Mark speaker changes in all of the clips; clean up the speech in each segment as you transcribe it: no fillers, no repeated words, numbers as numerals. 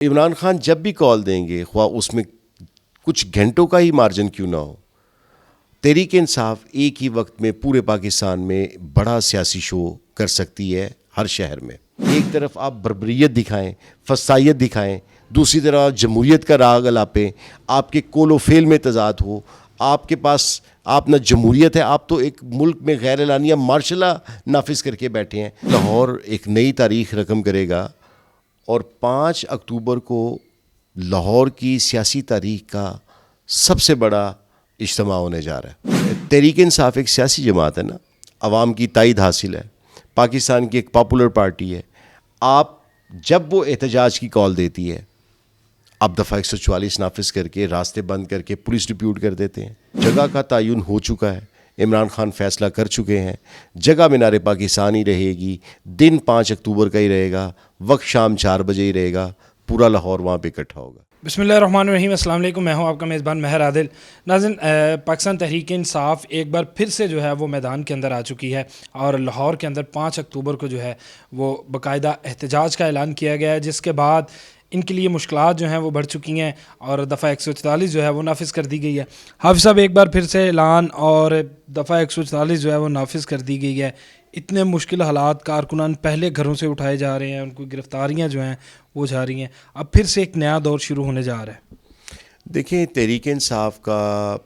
Speaker 1: عمران خان جب بھی کال دیں گے خواہ اس میں کچھ گھنٹوں کا ہی مارجن کیوں نہ ہو، تحریک انصاف ایک ہی وقت میں پورے پاکستان میں بڑا سیاسی شو کر سکتی ہے ہر شہر میں۔ ایک طرف آپ بربریت دکھائیں، فسائیت دکھائیں، دوسری طرف آپ جمہوریت کا راگ الاپیں، آپ کے کول و فیل میں تضاد ہو، آپ کے پاس آپ نہ جمہوریت ہے، آپ تو ایک ملک میں غیر اعلانیہ مارشل لا نافذ کر کے بیٹھے ہیں۔ لاہور ایک نئی تاریخ رقم کرے گا اور 5 اکتوبر کو لاہور کی سیاسی تاریخ کا سب سے بڑا اجتماع ہونے جا رہا ہے۔ تحریک انصاف ایک سیاسی جماعت ہے نا، عوام کی تائید حاصل ہے، پاکستان کی ایک پاپولر پارٹی ہے۔ آپ جب وہ احتجاج کی کال دیتی ہے، آپ دفعہ 144 نافذ کر کے راستے بند کر کے پولیس ڈپیوٹ کر دیتے ہیں۔ جگہ کا تعین ہو چکا ہے، عمران خان فیصلہ کر چکے ہیں، جگہ مینار پاکستان ہی رہے گی، دن 5 اکتوبر کا ہی رہے گا، وقت شام 4 بجے ہی رہے گا، پورا لاہور وہاں پہ اکٹھا ہوگا۔
Speaker 2: بسم اللہ الرحمن الرحیم۔ السلام علیکم، میں ہوں آپ کا میزبان مہر عادل۔ ناظرین، پاکستان تحریک انصاف ایک بار پھر سے جو ہے وہ میدان کے اندر آ چکی ہے اور لاہور کے اندر 5 اکتوبر کو جو ہے وہ باقاعدہ احتجاج کا اعلان کیا گیا ہے، جس کے بعد ان کے لیے مشکلات جو ہیں وہ بڑھ چکی ہیں اور دفعہ 144 جو ہے وہ نافذ کر دی گئی ہے۔ حافظ صاحب، ایک بار پھر سے اعلان اور دفعہ 144 جو ہے وہ نافذ کر دی گئی ہے۔ اتنے مشکل حالات، کارکنان پہلے گھروں سے اٹھائے جا رہے ہیں، ان کو گرفتاریاں جو ہیں وہ جاری ہیں، اب پھر سے ایک نیا دور شروع ہونے جا رہا ہے۔
Speaker 1: دیکھیں، تحریک انصاف کا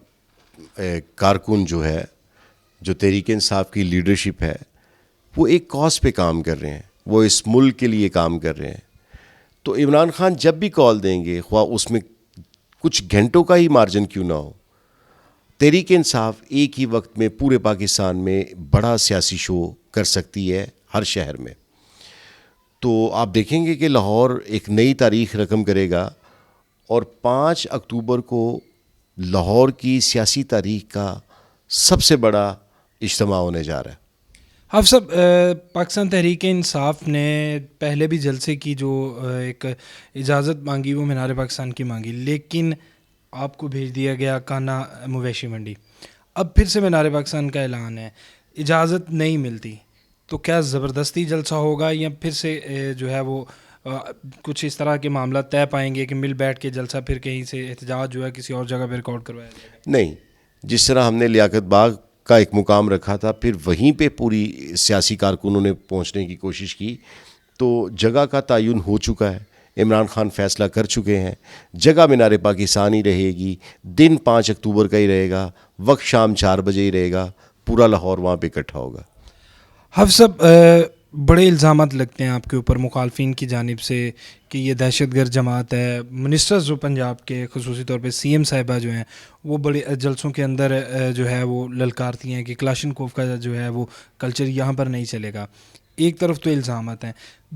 Speaker 1: کارکن جو ہے، جو تحریک انصاف کی لیڈرشپ ہے، وہ ایک کاز پہ کام کر رہے ہیں، وہ اس ملک کے لیے کام کر رہے ہیں۔ تو عمران خان جب بھی کال دیں گے خواہ اس میں کچھ گھنٹوں کا ہی مارجن کیوں نہ ہو، تحریک انصاف ایک ہی وقت میں پورے پاکستان میں بڑا سیاسی شو کر سکتی ہے ہر شہر میں۔ تو آپ دیکھیں گے کہ لاہور ایک نئی تاریخ رقم کرے گا اور 5 اکتوبر کو لاہور کی سیاسی تاریخ کا سب سے بڑا اجتماع ہونے جا رہا ہے۔
Speaker 2: حافظ صاحب، پاکستان تحریک انصاف نے پہلے بھی جلسے کی جو ایک اجازت مانگی وہ مینار پاکستان کی مانگی، لیکن آپ کو بھیج دیا گیا کانا مویشی منڈی۔ اب پھر سے مینار پاکستان کا اعلان ہے، اجازت نہیں ملتی، تو کیا زبردستی جلسہ ہوگا یا پھر سے جو ہے وہ کچھ اس طرح کے معاملات طے پائیں گے کہ مل بیٹھ کے جلسہ پھر کہیں سے احتجاج جو ہے کسی اور جگہ پہ ریکارڈ کروایا جائے گا؟
Speaker 1: نہیں، جس طرح ہم نے لیاقت باغ کا ایک مقام رکھا تھا، پھر وہیں پہ پوری سیاسی کارکنوں نے پہنچنے کی کوشش کی، تو جگہ کا تعین ہو چکا ہے، عمران خان فیصلہ کر چکے ہیں، جگہ مینار پاکستان ہی رہے گی، دن 5 اکتوبر کا ہی رہے گا، وقت شام 4 بجے ہی رہے گا، پورا لاہور وہاں پہ اکٹھا ہوگا۔
Speaker 2: حافظ صاحب، بڑے الزامات لگتے ہیں آپ کے اوپر مخالفین کی جانب سے کہ یہ دہشت گرد جماعت ہے۔ منسٹرز جو پنجاب کے، خصوصی طور پہ سی ایم صاحبہ جو ہیں، وہ بڑے جلسوں کے اندر جو ہے وہ للکارتی ہیں کہ کلاشنکوف کا جو ہے وہ کلچر یہاں پر نہیں چلے گا۔ ایک طرف تو الزامات ہیں،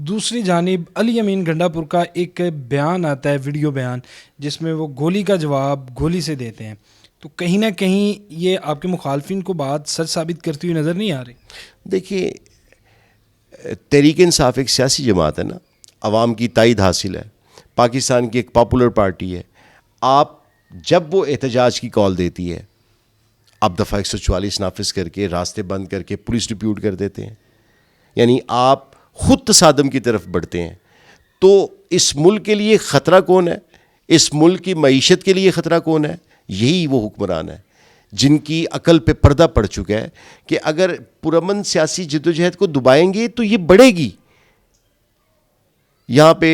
Speaker 2: دوسری جانب علی امین گنڈا پور کا ایک بیان آتا ہے، ویڈیو بیان، جس میں وہ گولی کا جواب گولی سے دیتے ہیں۔ تو کہیں نہ کہیں یہ آپ کے مخالفین کو بات سچ ثابت کرتی ہوئی نظر نہیں آ رہی؟
Speaker 1: دیکھیے، تحریک انصاف ایک سیاسی جماعت ہے نا، عوام کی تائید حاصل ہے، پاکستان کی ایک پاپولر پارٹی ہے۔ آپ جب وہ احتجاج کی کال دیتی ہے، آپ دفعہ 144 نافذ کر کے راستے بند کر کے پولیس ڈپیوٹ کر دیتے ہیں، یعنی آپ خود تصادم کی طرف بڑھتے ہیں۔ تو اس ملک کے لیے خطرہ کون ہے؟ اس ملک کی معیشت کے لیے خطرہ کون ہے؟ یہی وہ حکمران ہے جن کی عقل پہ پردہ پڑ چکا ہے کہ اگر پرامن سیاسی جدوجہد کو دبائیں گے تو یہ بڑھے گی۔ یہاں پہ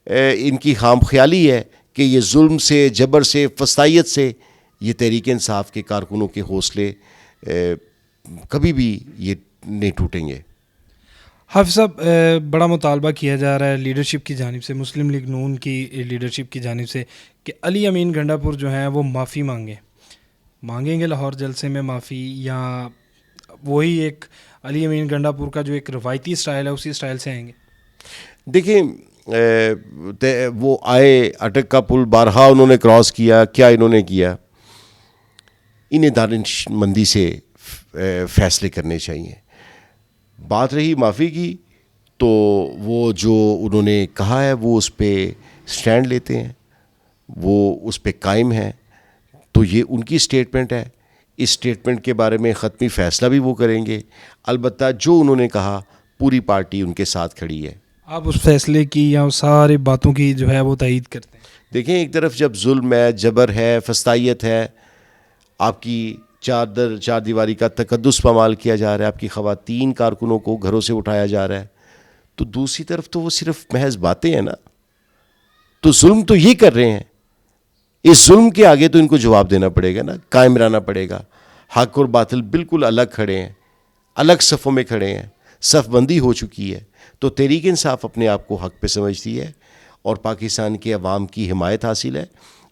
Speaker 1: ان کی خام خیالی ہے کہ یہ ظلم سے، جبر سے، فسائیت سے یہ تحریک انصاف کے کارکنوں کے حوصلے کبھی بھی یہ نہیں ٹوٹیں گے۔
Speaker 2: حافظ صاحب، بڑا مطالبہ کیا جا رہا ہے لیڈرشپ کی جانب سے، مسلم لیگ نون کی لیڈرشپ کی جانب سے، کہ علی امین گنڈا پور جو ہیں وہ معافی مانگیں گے لاہور جلسے میں معافی، یا وہی ایک علی امین گنڈا پور کا جو ایک روایتی سٹائل ہے اسی سٹائل سے آئیں گے؟
Speaker 1: دیکھیں، وہ آئے، اٹک کا پل بارہا انہوں نے کراس کیا، کیا انہوں نے کیا؟ انہیں دانش مندی سے فیصلے کرنے چاہیے۔ بات رہی معافی کی، تو وہ جو انہوں نے کہا ہے وہ اس پہ سٹینڈ لیتے ہیں، وہ اس پہ قائم ہیں، تو یہ ان کی سٹیٹمنٹ ہے۔ اس سٹیٹمنٹ کے بارے میں حتمی فیصلہ بھی وہ کریں گے۔ البتہ جو انہوں نے کہا، پوری پارٹی ان کے ساتھ کھڑی ہے۔
Speaker 2: آپ اس فیصلے کی یا اس ساری باتوں کی جو ہے وہ تائید کرتے ہیں؟
Speaker 1: دیکھیں، ایک طرف جب ظلم ہے، جبر ہے، فسطائیت ہے، آپ کی چار دیواری کا تقدس پامال کیا جا رہا ہے، آپ کی خواتین کارکنوں کو گھروں سے اٹھایا جا رہا ہے، تو دوسری طرف تو وہ صرف محض باتیں ہیں نا. تو ظلم تو یہ کر رہے ہیں، اس ظلم کے آگے تو ان کو جواب دینا پڑے گا نا، قائم رہنا پڑے گا. حق اور باطل بالکل الگ کھڑے ہیں، الگ صفوں میں کھڑے ہیں، صف بندی ہو چکی ہے. تو تحریک انصاف اپنے آپ کو حق پہ سمجھتی ہے اور پاکستان کے عوام کی حمایت حاصل ہے.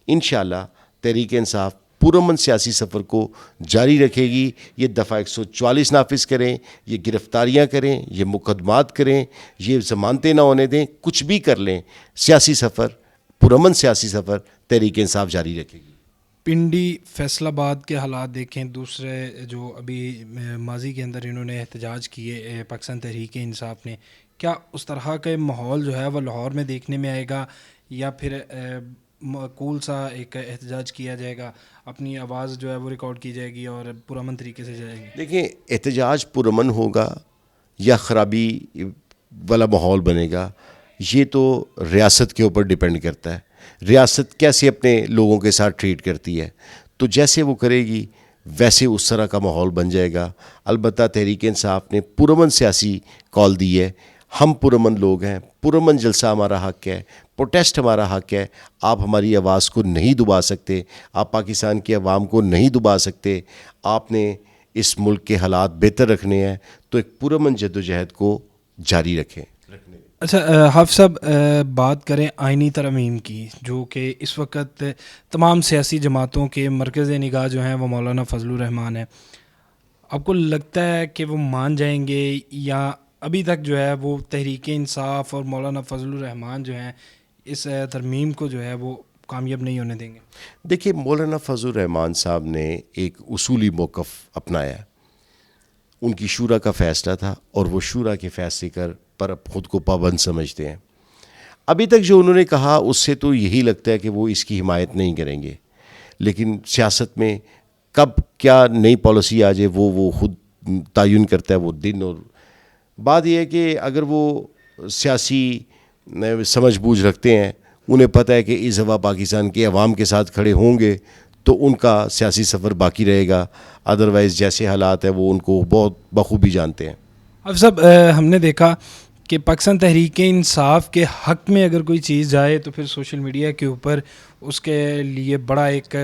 Speaker 1: انشاءاللہ تحریک انصاف پرامن سیاسی سفر کو جاری رکھے گی. یہ دفعہ 144 نافذ کریں، یہ گرفتاریاں کریں، یہ مقدمات کریں، یہ ضمانتیں نہ ہونے دیں، کچھ بھی کر لیں، سیاسی سفر، پرامن سیاسی سفر تحریک انصاف جاری رکھے گی.
Speaker 2: پنڈی فیصل آباد کے حالات دیکھیں، دوسرے جو ابھی ماضی کے اندر انہوں نے احتجاج کیے پاکستان تحریک انصاف نے، کیا اس طرح کا ماحول جو ہے وہ لاہور میں دیکھنے میں آئے گا، یا پھر معقول سا ایک احتجاج کیا جائے گا، اپنی آواز جو ہے وہ ریکارڈ کی جائے گی اور پرامن طریقے سے جائے گی؟
Speaker 1: دیکھیں، احتجاج پرامن ہوگا یا خرابی والا ماحول بنے گا، یہ تو ریاست کے اوپر ڈیپینڈ کرتا ہے. ریاست کیسے اپنے لوگوں کے ساتھ ٹریٹ کرتی ہے، تو جیسے وہ کرے گی ویسے اس طرح کا ماحول بن جائے گا. البتہ تحریک انصاف نے پرامن سیاسی کال دی ہے. ہم پرامن لوگ ہیں، پرامن جلسہ ہمارا حق ہے، پروٹیسٹ ہمارا حق ہے. آپ ہماری آواز کو نہیں دبا سکتے، آپ پاکستان کی عوام کو نہیں دبا سکتے. آپ نے اس ملک کے حالات بہتر رکھنے ہیں تو ایک پرامن جدوجہد کو جاری رکھیں.
Speaker 2: اچھا حافظ صاحب، بات کریں آئینی ترمیم کی، جو کہ اس وقت تمام سیاسی جماعتوں کے مرکز نگاہ جو ہیں وہ مولانا فضل الرحمان ہے. آپ کو لگتا ہے کہ وہ مان جائیں گے، یا ابھی تک جو ہے وہ تحریک انصاف اور مولانا فضل الرحمان جو ہیں اس ترمیم کو جو ہے وہ کامیاب نہیں ہونے دیں گے؟
Speaker 1: دیکھیے، مولانا فضل الرحمان صاحب نے ایک اصولی موقف اپنایا. ان کی شورا کا فیصلہ تھا اور وہ شورا کے فیصلے پر خود کو پابند سمجھتے ہیں. ابھی تک جو انہوں نے کہا اس سے تو یہی لگتا ہے کہ وہ اس کی حمایت نہیں کریں گے، لیکن سیاست میں کب کیا نئی پالیسی آ جائے وہ خود تعین کرتا ہے وہ دن. اور بات یہ ہے کہ اگر وہ سیاسی سمجھ بوجھ رکھتے ہیں، انہیں پتہ ہے کہ اس دفعہ پاکستان کے عوام کے ساتھ کھڑے ہوں گے تو ان کا سیاسی سفر باقی رہے گا. ادروائز جیسے حالات ہیں وہ ان کو بہت بخوبی جانتے ہیں.
Speaker 2: اب صاحب، ہم نے دیکھا کہ پاکستان تحریک انصاف کے حق میں اگر کوئی چیز جائے تو پھر سوشل میڈیا کے اوپر اس کے لیے بڑا ایک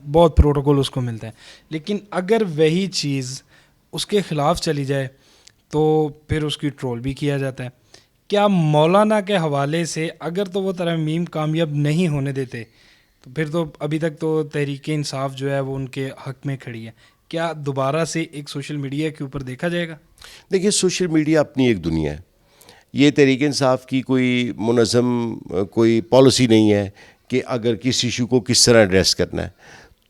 Speaker 2: بہت پروٹوکول اس کو ملتا ہے، لیکن اگر وہی چیز اس کے خلاف چلی جائے تو پھر اس کی ٹرول بھی کیا جاتا ہے. کیا مولانا کے حوالے سے اگر تو وہ ترمیم کامیاب نہیں ہونے دیتے تو پھر تو ابھی تک تو تحریک انصاف جو ہے وہ ان کے حق میں کھڑی ہے، کیا دوبارہ سے ایک سوشل میڈیا کے اوپر دیکھا جائے گا؟
Speaker 1: دیکھیے، سوشل میڈیا اپنی ایک دنیا ہے. یہ تحریک انصاف کی کوئی منظم کوئی پالیسی نہیں ہے کہ اگر کس ایشو کو کس طرح ایڈریس کرنا ہے.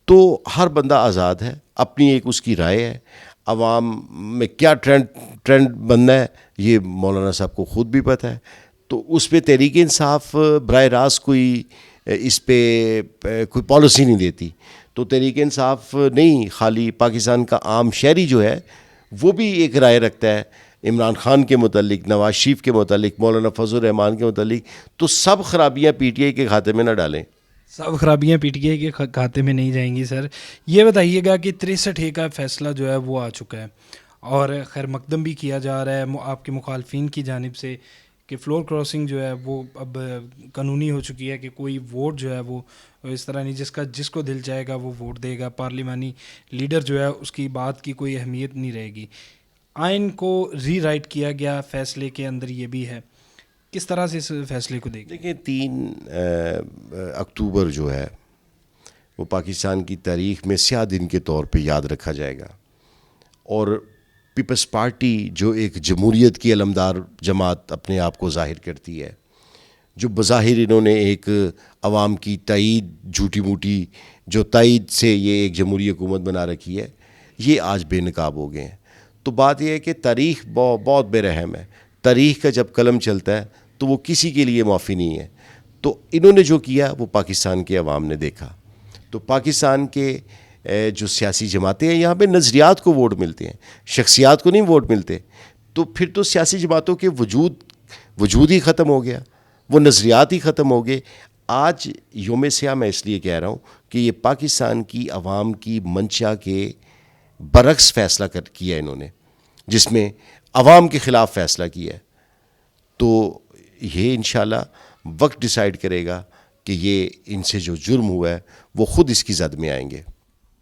Speaker 1: تو ہر بندہ آزاد ہے، اپنی ایک اس کی رائے ہے. عوام میں کیا ٹرینڈ بننا ہے یہ مولانا صاحب کو خود بھی پتہ ہے. تو اس پہ تحریک انصاف براہ راست کوئی اس پہ کوئی پالیسی نہیں دیتی. تو تحریک انصاف نہیں، خالی پاکستان کا عام شہری جو ہے وہ بھی ایک رائے رکھتا ہے عمران خان کے متعلق، نواز شریف کے متعلق، مولانا فضل الرحمان کے متعلق. تو سب خرابیاں پی ٹی آئی کے کھاتے میں نہ ڈالیں.
Speaker 2: سب خرابیاں پی ٹی آئی کے کھاتے میں نہیں جائیں گی. سر یہ بتائیے گا کہ 63A کا فیصلہ جو ہے وہ آ چکا ہے اور خیر مقدم بھی کیا جا رہا ہے آپ کے مخالفین کی جانب سے کہ فلور کراسنگ جو ہے وہ اب قانونی ہو چکی ہے، کہ کوئی ووٹ جو ہے وہ اس طرح نہیں جس کو دل چاہے گا وہ ووٹ دے گا. پارلیمانی لیڈر جو ہے اس کی بات کی کوئی اہمیت نہیں رہے گی. آئین کو ری رائٹ کیا گیا، فیصلے کے اندر یہ بھی ہے. کس طرح سے اس فیصلے کو
Speaker 1: دیکھیں 3 اکتوبر جو ہے وہ پاکستان کی تاریخ میں سیاہ دن کے طور پہ یاد رکھا جائے گا. اور پیپلز پارٹی جو ایک جمہوریت کی علمدار جماعت اپنے آپ کو ظاہر کرتی ہے، جو بظاہر انہوں نے ایک عوام کی تائید جھوٹی موٹی جو تائید سے یہ ایک جمہوری حکومت بنا رکھی ہے، یہ آج بے نقاب ہو گئے ہیں. تو بات یہ ہے کہ تاریخ بہت بے رحم ہے. تاریخ کا جب قلم چلتا ہے تو وہ کسی کے لیے معافی نہیں ہے. تو انہوں نے جو کیا وہ پاکستان کے عوام نے دیکھا. تو پاکستان کے جو سیاسی جماعتیں ہیں یہاں پہ نظریات کو ووٹ ملتے ہیں، شخصیات کو نہیں ووٹ ملتے. تو پھر تو سیاسی جماعتوں کے وجود وجود ہی ختم ہو گیا, وہ نظریات ہی ختم ہو گئے. آج یوم سیاہ میں اس لیے کہہ رہا ہوں کہ یہ پاکستان کی عوام کی منشا کے برعکس فیصلہ کیا انہوں نے, جس میں عوام کے خلاف فیصلہ کیا ہے. تو یہ انشاءاللہ وقت ڈیسائیڈ کرے گا کہ یہ ان سے جو جرم ہوا ہے وہ خود اس کی زد میں آئیں گے.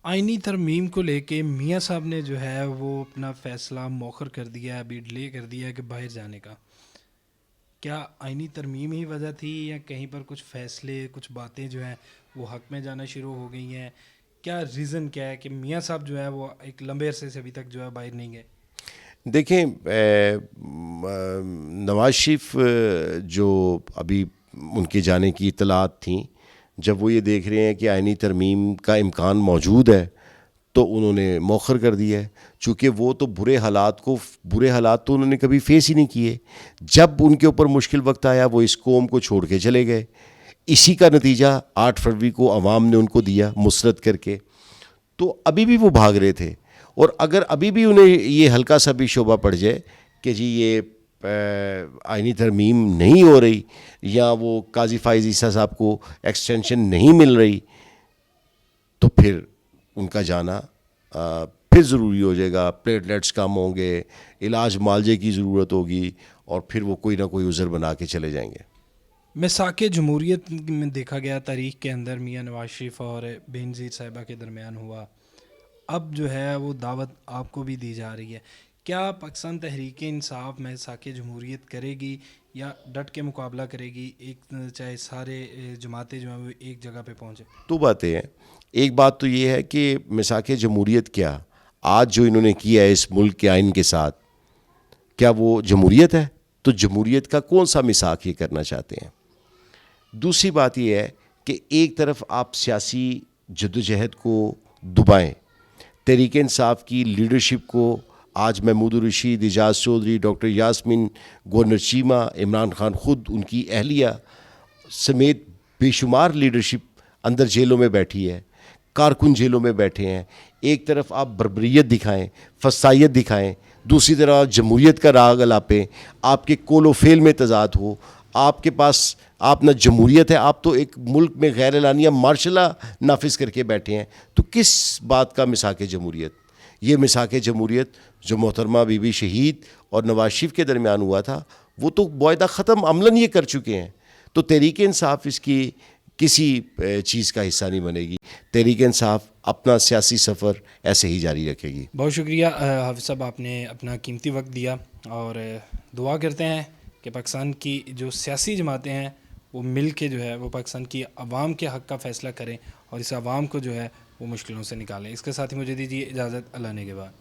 Speaker 2: آئینی ترمیم کو لے کے میاں صاحب نے جو ہے وہ اپنا فیصلہ مؤخر کر دیا ہے, ابھی ڈیلے کر دیا ہے کہ باہر جانے کا. کیا آئینی ترمیم ہی وجہ تھی یا کہیں پر کچھ فیصلے, کچھ باتیں جو ہیں وہ حق میں جانا شروع ہو گئی ہیں؟ کیا ریزن کیا ہے کہ میاں صاحب جو ہے وہ ایک لمبے عرصے سے ابھی تک جو ہے باہر نہیں گئے؟
Speaker 1: دیکھیں, نواز شریف جو ابھی ان کے جانے کی اطلاعات تھیں, جب وہ یہ دیکھ رہے ہیں کہ آئینی ترمیم کا امکان موجود ہے تو انہوں نے مؤخر کر دیا ہے. چونکہ وہ تو برے حالات تو انہوں نے کبھی فیس ہی نہیں کیے. جب ان کے اوپر مشکل وقت آیا وہ اس قوم کو چھوڑ کے چلے گئے. اسی کا نتیجہ 8 فروری کو عوام نے ان کو دیا مسرت کر کے. تو ابھی بھی وہ بھاگ رہے تھے, اور اگر ابھی بھی انہیں یہ ہلکا سا بھی شعبہ پڑ جائے کہ جی یہ آئینی ترمیم نہیں ہو رہی یا وہ قاضی فائز عیسیٰ صاحب کو ایکسٹینشن نہیں مل رہی, تو پھر ان کا جانا پھر ضروری ہو جائے گا. پلیٹلیٹس کم ہوں گے, علاج معالجے کی ضرورت ہوگی, اور پھر وہ کوئی نہ کوئی عذر بنا کے چلے جائیں گے.
Speaker 2: مساک جمہوریت میں دیکھا گیا تاریخ کے اندر میاں نواز شریف اور بینظیر صاحبہ کے درمیان ہوا. اب جو ہے وہ دعوت آپ کو بھی دی جا رہی ہے. کیا پاکستان تحریک انصاف مساک جمہوریت کرے گی یا ڈٹ کے مقابلہ کرے گی, ایک چاہے سارے جماعتیں جو ہیں وہ ایک جگہ پہ پہنچے؟
Speaker 1: دو باتیں ہیں. ایک بات تو یہ ہے کہ مساک جمہوریت کیا آج جو انہوں نے کیا ہے اس ملک کے آئین کے ساتھ, کیا وہ جمہوریت ہے؟ تو جمہوریت کا کون سا مساک یہ کرنا چاہتے ہیں؟ دوسری بات یہ ہے کہ ایک طرف آپ سیاسی جدوجہد کو دبائیں, تحریک انصاف کی لیڈرشپ کو آج محمود الرشید, اعجاز چودھری, ڈاکٹر یاسمین, گورنر چیمہ, عمران خان خود, ان کی اہلیہ سمیت بے شمار لیڈرشپ اندر جیلوں میں بیٹھی ہے, کارکن جیلوں میں بیٹھے ہیں. ایک طرف آپ بربریت دکھائیں, فسائیت دکھائیں, دوسری طرف جمہوریت کا راگ الاپیں, آپ کے کول و فیل میں تضاد ہو, آپ کے پاس آپ نہ جمہوریت ہے, آپ تو ایک ملک میں غیر اعلانیہ مارشل لا نافذ کر کے بیٹھے ہیں. تو کس بات کا مساک جمہوریت؟ یہ مساک جمہوریت جو محترمہ بی بی شہید اور نواز شریف کے درمیان ہوا تھا وہ تو معاہدہ ختم عملاً یہ کر چکے ہیں. تو تحریک انصاف اس کی کسی چیز کا حصہ نہیں بنے گی. تحریک انصاف اپنا سیاسی سفر ایسے ہی جاری رکھے گی.
Speaker 2: بہت شکریہ حافظ صاحب, آپ نے اپنا قیمتی وقت دیا, اور دعا کرتے ہیں کہ پاکستان کی جو سیاسی جماعتیں ہیں وہ مل کے جو ہے وہ پاکستان کی عوام کے حق کا فیصلہ کریں اور اس عوام کو جو ہے وہ مشکلوں سے نکالیں. اس کے ساتھ ہی مجھے دیجیے اجازت, اللہ نے کے بعد.